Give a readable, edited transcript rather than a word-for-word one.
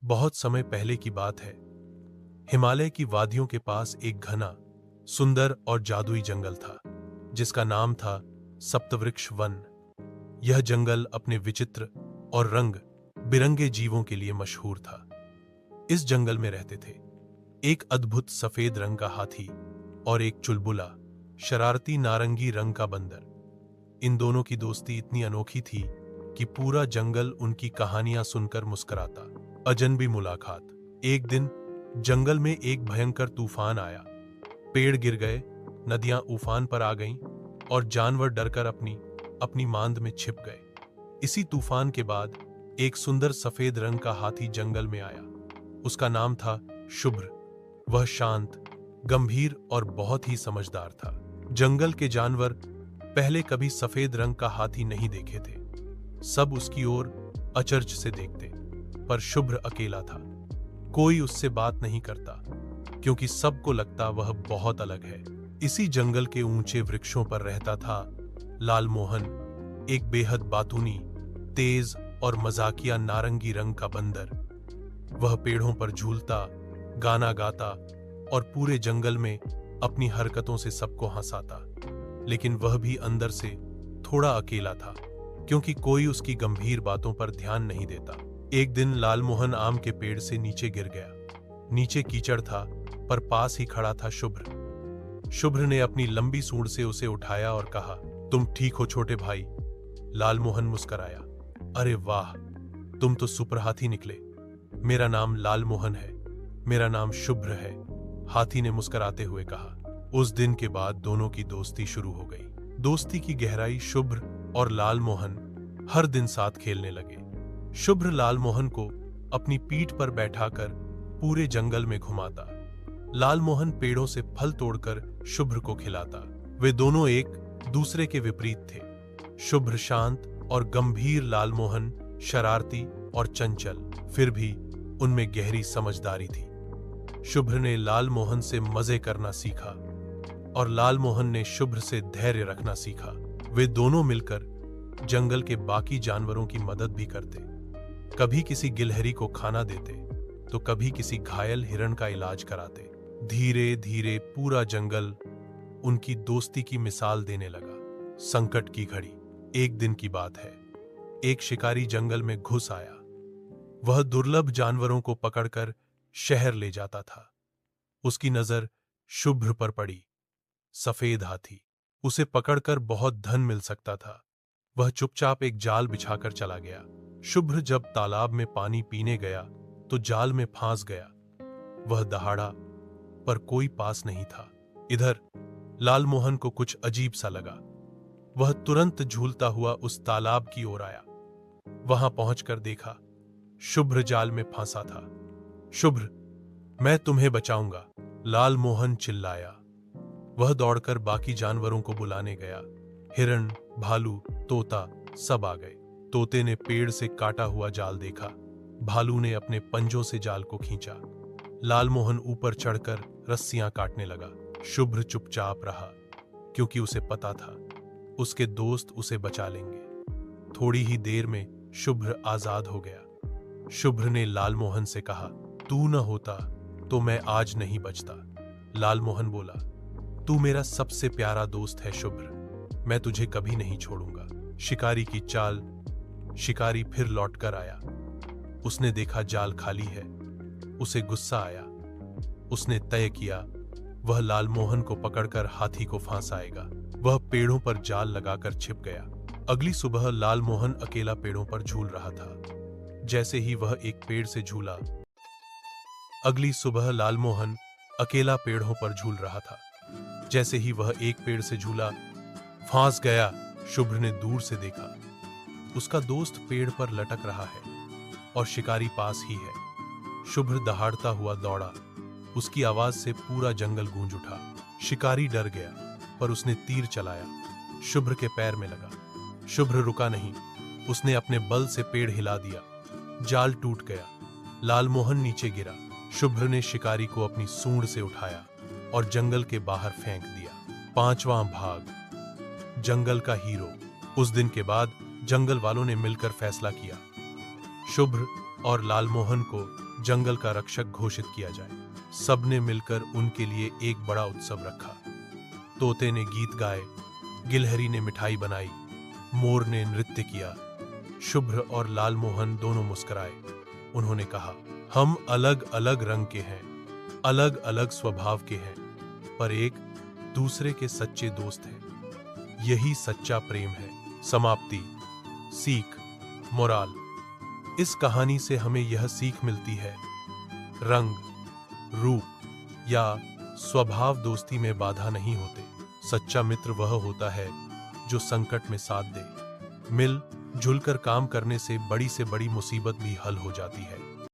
बहुत समय पहले की बात है। हिमालय की वादियों के पास एक घना, सुंदर और जादुई जंगल था, जिसका नाम था सप्तवृक्ष वन। यह जंगल अपने विचित्र और रंग बिरंगे जीवों के लिए मशहूर था। इस जंगल में रहते थे एक अद्भुत सफेद रंग का हाथी और एक चुलबुला, शरारती नारंगी रंग का बंदर। इन दोनों की दोस्ती इतनी अनोखी थी कि पूरा जंगल उनकी कहानियां सुनकर मुस्कुराता। अजनबी मुलाकात। एक दिन जंगल में एक भयंकर तूफान आया। पेड़ गिर गए, नदियां उफान पर आ गईं और जानवर डरकर अपनी अपनी मांद में छिप गए। इसी तूफान के बाद एक सुंदर सफेद रंग का हाथी जंगल में आया। उसका नाम था शुभ्र। वह शांत, गंभीर और बहुत ही समझदार था। जंगल के जानवर पहले कभी सफेद रंग का हाथी नहीं देखे थे। सब उसकी ओर अचरज से देखते, पर शुभ्र अकेला था। कोई उससे बात नहीं करता, क्योंकि सबको लगता वह बहुत अलग है। इसी जंगल के ऊंचे वृक्षों पर रहता था लाल मोहन, एक बेहद बातूनी, तेज और मजाकिया नारंगी रंग का बंदर। वह पेड़ों पर झूलता, गाना गाता और पूरे जंगल में अपनी हरकतों से सबको हंसाता। लेकिन वह भी अंदर से थोड़ा अकेला था, क्योंकि कोई उसकी गंभीर बातों पर ध्यान नहीं देता। एक दिन लालमोहन आम के पेड़ से नीचे गिर गया। नीचे कीचड़ था, पर पास ही खड़ा था शुभ्र। शुभ्र ने अपनी लंबी सूंड से उसे उठाया और कहा, तुम ठीक हो छोटे भाई? लालमोहन मुस्कुराया, अरे वाह, तुम तो सुपर हाथी निकले। मेरा नाम लालमोहन है, मेरा नाम शुभ्र है, हाथी ने मुस्कुराते हुए कहा। उस दिन के बाद दोनों की दोस्ती शुरू हो गई। दोस्ती की गहराई। शुभ्र और लालमोहन हर दिन साथ खेलने लगे। शुभ्र लालमोहन को अपनी पीठ पर बैठाकर पूरे जंगल में घुमाता। लालमोहन पेड़ों से फल तोड़कर शुभ्र को खिलाता। वे दोनों एक दूसरे के विपरीत थे। शुभ्र शांत और गंभीर, लालमोहन शरारती और चंचल। फिर भी उनमें गहरी समझदारी थी। शुभ्र ने लालमोहन से मजे करना सीखा और लालमोहन ने शुभ्र से धैर्य रखना सीखा। वे दोनों मिलकर जंगल के बाकी जानवरों की मदद भी करते। कभी किसी गिलहरी को खाना देते, तो कभी किसी घायल हिरण का इलाज कराते। धीरे धीरे पूरा जंगल उनकी दोस्ती की मिसाल देने लगा। संकट की घड़ी। एक दिन की बात है, एक शिकारी जंगल में घुस आया। वह दुर्लभ जानवरों को पकड़कर शहर ले जाता था। उसकी नजर शुभ्र पर पड़ी। सफेद हाथी। उसे पकड़कर बहुत धन मिल सकता था। वह चुपचाप एक जाल बिछाकर चला गया। शुभ्र जब तालाब में पानी पीने गया तो जाल में फंस गया। वह दहाड़ा, पर कोई पास नहीं था। इधर लालमोहन को कुछ अजीब सा लगा। वह तुरंत झूलता हुआ उस तालाब की ओर आया। वहां पहुंचकर देखा, शुभ्र जाल में फंसा था। शुभ्र, मैं तुम्हें बचाऊंगा, लालमोहन चिल्लाया। वह दौड़कर बाकी जानवरों को बुलाने गया। हिरण, भालू, तोता सब आ गए। तोते ने पेड़ से काटा हुआ जाल देखा। भालू ने अपने पंजों से जाल को खींचा। लालमोहन ऊपर चढ़कर रस्सियां काटने लगा। शुभ्र चुपचाप रहा, क्योंकि उसे पता था उसके दोस्त उसे बचा लेंगे। थोड़ी ही देर में शुभ्र आजाद हो गया। शुभ्र ने लालमोहन से कहा, तू न होता तो मैं आज नहीं बचता। लालमोहन बोला, तू मेरा सबसे प्यारा दोस्त है शुभ्र, मैं तुझे कभी नहीं छोड़ूंगा। शिकारी की चाल। शिकारी फिर लौटकर आया। उसने देखा जाल खाली है। उसे गुस्सा आया। उसने तय किया वह लालमोहन को पकड़कर हाथी को फंसाएगा। वह पेड़ों पर जाल लगाकर छिप गया। अगली सुबह लालमोहन अकेला पेड़ों पर झूल रहा था। जैसे ही वह एक पेड़ से झूला अगली सुबह लालमोहन अकेला पेड़ों पर झूल रहा था। जैसे ही वह एक पेड़ से झूला, फंस गया। शुभ्र ने दूर से देखा, उसका दोस्त पेड़ पर लटक रहा है और शिकारी पास ही है। शुभ्र दहाड़ता हुआ दौड़ा। उसकी आवाज से पूरा जंगल गूंज उठा। शिकारी डर गया, पर उसने तीर चलाया। शुभ्र के पैर में लगा। शुभ्र रुका नहीं। उसने अपने बल से पेड़ हिला दिया। जाल टूट गया। लालमोहन नीचे गिरा। शुभ्र ने शिकारी को अपनी सूंड से उठाया और जंगल के बाहर फेंक दिया। पांचवां भाग, जंगल का हीरो। उस दिन के बाद जंगल वालों ने मिलकर फैसला किया, शुभ्र और लालमोहन को जंगल का रक्षक घोषित किया जाए। सबने मिलकर उनके लिए एक बड़ा उत्सव रखा। तोते ने गीत गाए, गिलहरी ने मिठाई बनाई, मोर ने नृत्य किया। शुभ्र और लालमोहन दोनों मुस्कुराए। उन्होंने कहा, हम अलग अलग रंग के हैं, अलग अलग स्वभाव के हैं, पर एक दूसरे के सच्चे दोस्त हैं। यही सच्चा प्रेम है। समाप्ति। सीख, मोराल। इस कहानी से हमें यह सीख मिलती है, रंग, रूप या स्वभाव दोस्ती में बाधा नहीं होते। सच्चा मित्र वह होता है जो संकट में साथ दे। मिल जुलकर काम करने से बड़ी मुसीबत भी हल हो जाती है।